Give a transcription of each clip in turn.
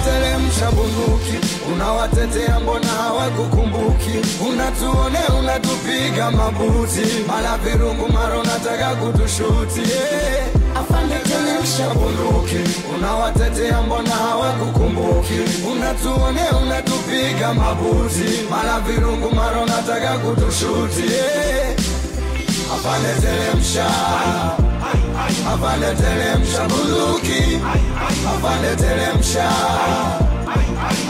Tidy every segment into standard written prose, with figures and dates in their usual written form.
Teremsha bunduki, unawatetea mbona hawakukumbuki? Unatuone unatupiga mabuti, mala virungu mara unataka kutushuti. Afande teremsha bunduki, unawatetea mbona hawakukumbuki? Unatuone unatupiga mabuti, mala virungu mara unataka kutushuti. Afande teremsha, afande teremsha bunduki, afande teremsha,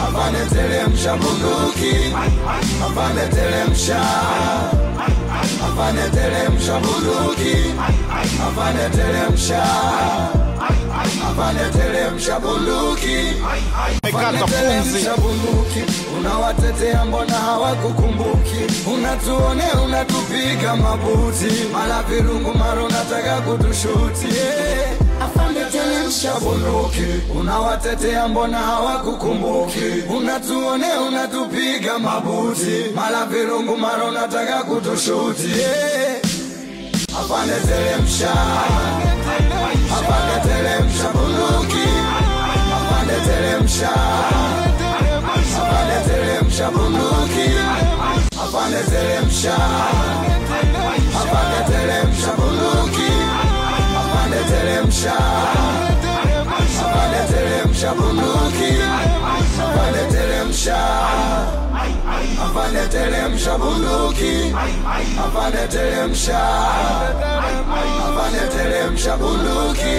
afande teremsha bunduki, afande teremsha, afande teremsha bunduki, afande teremsha, afande teremsha bunduki, afande teremsha bunduki. Unawatetea mbona hawakukumbuki? Unatuone unatupiga mabuti, mala virungu mara unataka kutushuti. Afande teremsha bunduki, unawatetea mbona hawakukumbuki? Unatuone unatupiga mabuti, mala virungu mara unataka kutushuti. Afande teremsha, afande teremsha bunduki, afande teremsha, afande teremsha bunduki, afande teremsha, afande teremsha bunduki, afande teremsha, afande teremsha bunduki, afande teremsha, afande teremsha bunduki, afande teremsha, afande teremsha bunduki.